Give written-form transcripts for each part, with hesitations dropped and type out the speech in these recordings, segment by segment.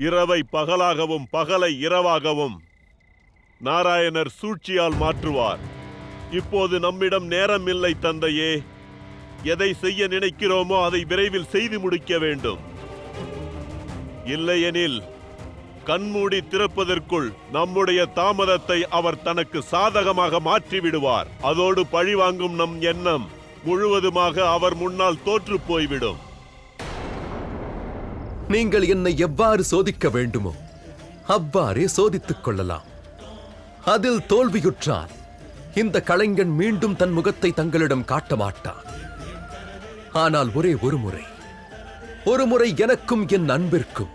இரவை பகலாகவும் பகலை இரவாகவும் நாராயணர் சூழ்ச்சியால் மாற்றுவார். இப்போது நம்மிடம் நேரம் இல்லை தந்தையே. எதை செய்ய நினைக்கிறோமோ அதை விரைவில் செய்து முடிக்க வேண்டும். இல்லையெனில் கண்மூடி திறப்பதற்குள் நம்முடைய தாமதத்தை அவர் தனக்கு சாதகமாக மாற்றிவிடுவார். அதோடு பழிவாங்கும் நம் எண்ணம் முழுவதுமாக அவர் முன்னால் தோற்று போய்விடும். நீங்கள் என்னை எவ்வாறு சோதிக்க வேண்டுமோ அவ்வாறே சோதித்துக் கொள்ளலாம். அதில் தோல்வியுற்றால் இந்த கலைஞன் மீண்டும் தன் முகத்தை தங்களிடம் காட்ட மாட்டான். ஆனால் ஒரே ஒரு முறை எனக்கும் என் அன்பிற்கும்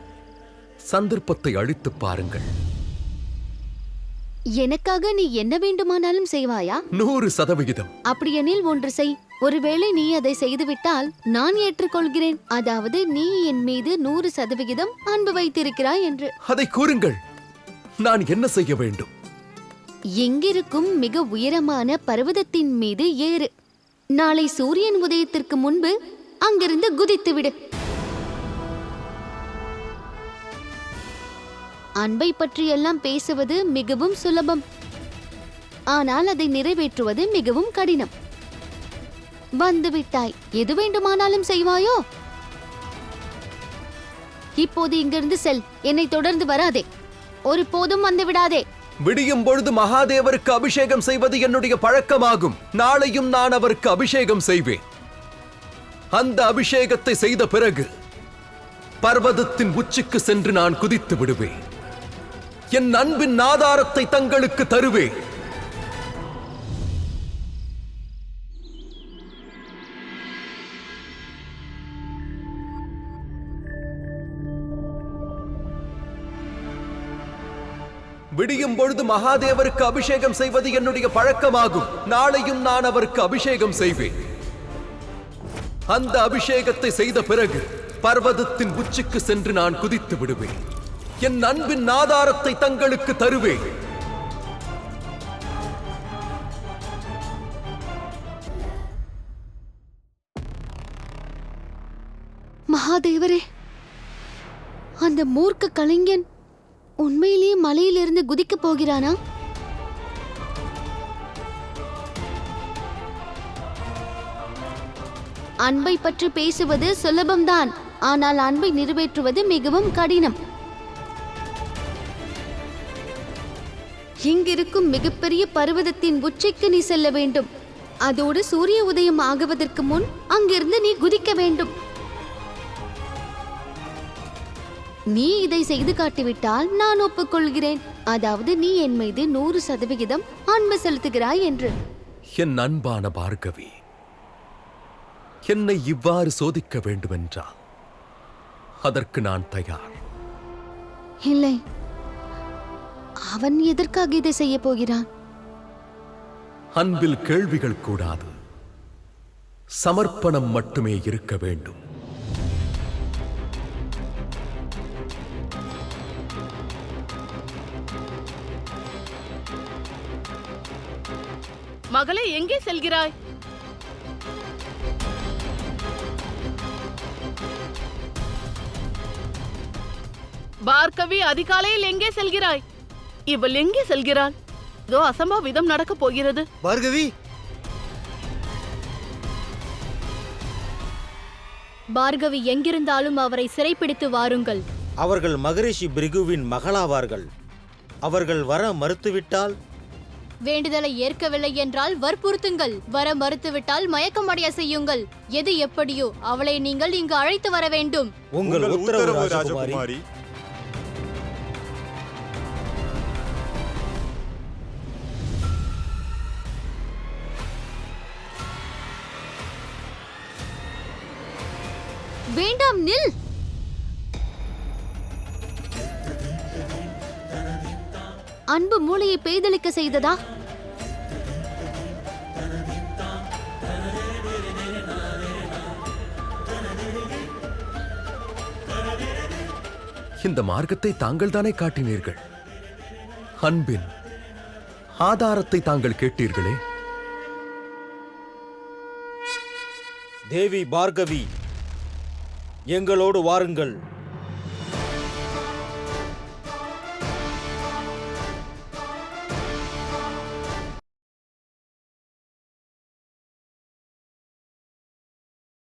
சந்தர்ப்பத்தை அளித்துப் பாருங்கள். எனக்காக நீ என்ன வேண்டுமானாலும் செய்வாயா? 100%. அப்படியெனில் ஒன்று செய். ஒருவேளை நீ அதை செய்துவிட்டால் நான் ஏற்றுக்கொள்கிறேன். அதாவது நீ என் மீது 100% அன்பு வைத்திருக்கிறாய் என்று. அதை கூறுங்கள். நான் என்ன செய்ய வேண்டும்? எங்கிருக்கும் மிக உயரமான பர்வதத்தின் மீது ஏறு. நாளை சூரியன் உதயத்திற்கு முன்பு அங்கிருந்து குதித்துவிடு. அன்பை பற்றியெல்லாம் பேசுவது மிகவும் சுலபம். ஆனால் அதை நிறைவேற்றுவது மிகவும் கடினம். வந்துவிட்டாய். எது வேண்டுமானாலும் செய்வாயோ? இப்போது இங்கிருந்து செல். என்னை தொடர்ந்து வராதே. ஒரு போதும் வந்து விடாதே. விடியும் பொழுது மகாதேவருக்கு அபிஷேகம் செய்வது என்னுடைய பழக்கமாகும். நாளையும் நான் அவருக்கு அபிஷேகம் செய்வேன். அந்த அபிஷேகத்தை செய்த பிறகு பர்வதத்தின் உச்சிக்கு சென்று நான் குதித்து விடுவேன். என் அன்பின் ஆதாரத்தை தங்களுக்கு தருவேன். விடியும் பொழுது மகாதேவருக்கு அபிஷேகம் செய்வது என்னுடைய பழக்கமாகும். நாளையும் நான் அவருக்கு அபிஷேகம் செய்வேன். அந்த அபிஷேகத்தை செய்த பிறகு பர்வதத்தின் உச்சிக்கு சென்று நான் குதித்து விடுவேன். என் அன்பின் ஆதாரத்தை தங்களுக்கு தருவேன். மகாதேவரே, அந்த மூர்க்க கலைஞன் உண்மையிலேயே மலையிலிருந்து குதிக்க போகிறானா? அன்பை பற்றி பேசுவது சுலபம்தான். ஆனால் அன்பை நிறைவேற்றுவது மிகவும் கடினம். இங்கிருக்கும் மிகப்பெரிய பர்வதத்தின் உச்சிக்கு நீ செல்ல வேண்டும். அதோடு சூரிய உதயம் ஆகுவதற்கு முன் அங்கிருந்து நீ குதிக்க வேண்டும். நீ இதை செய்து காட்டிவிட்டால் நான் ஒப்புக்கொள்கிறேன். அதாவது நீ என் மீது 100% அன்பு செலுத்துகிறாய் என்று. என் அன்பான பார்கவி, என்னை இவ்வாறு சோதிக்க வேண்டுமென்றால் அதற்கு நான் தயார். இல்லை, அவன் எதற்காக இதை செய்ய போகிறான்? அன்பில் கேள்விகள் கூடாது, சமர்ப்பணம் மட்டுமே இருக்க வேண்டும். மகளே, எங்கே செல்கிறாய்? பார்கவி, அதிகாலையில் எங்கே செல்கிறாய்? இவள் எங்கே செல்கிறாள்? இதோ அசம்பாவிதம் நடக்க போகிறது. பார்கவி, பார்கவி எங்கிருந்தாலும் அவரை சிறைப்பிடித்து வாருங்கள். அவர்கள் மகரிஷி பிரிகுவின் மகளாவார்கள். அவர்கள் வர மறுத்துவிட்டால்? வேண்டுதலை ஏற்கவில்லை என்றால் வற்புறுத்துங்கள். வர மறுத்துவிட்டால் மயக்கமடைய செய்யுங்கள். எது எப்படியோ அவளை நீங்கள் இங்கு அழைத்து வர வேண்டும். உங்கள் உத்தரவு ராஜகுமாரி. வேண்டாம், நில். அன்பு மூளையை பேதலிக்க செய்ததா? இந்த மார்க்கத்தை தாங்கள் தானே காட்டினீர்கள். அன்பின் ஆதாரத்தை தாங்கள் கேட்டீர்களே. தேவி பார்கவி, எங்களோடு வாருங்கள்.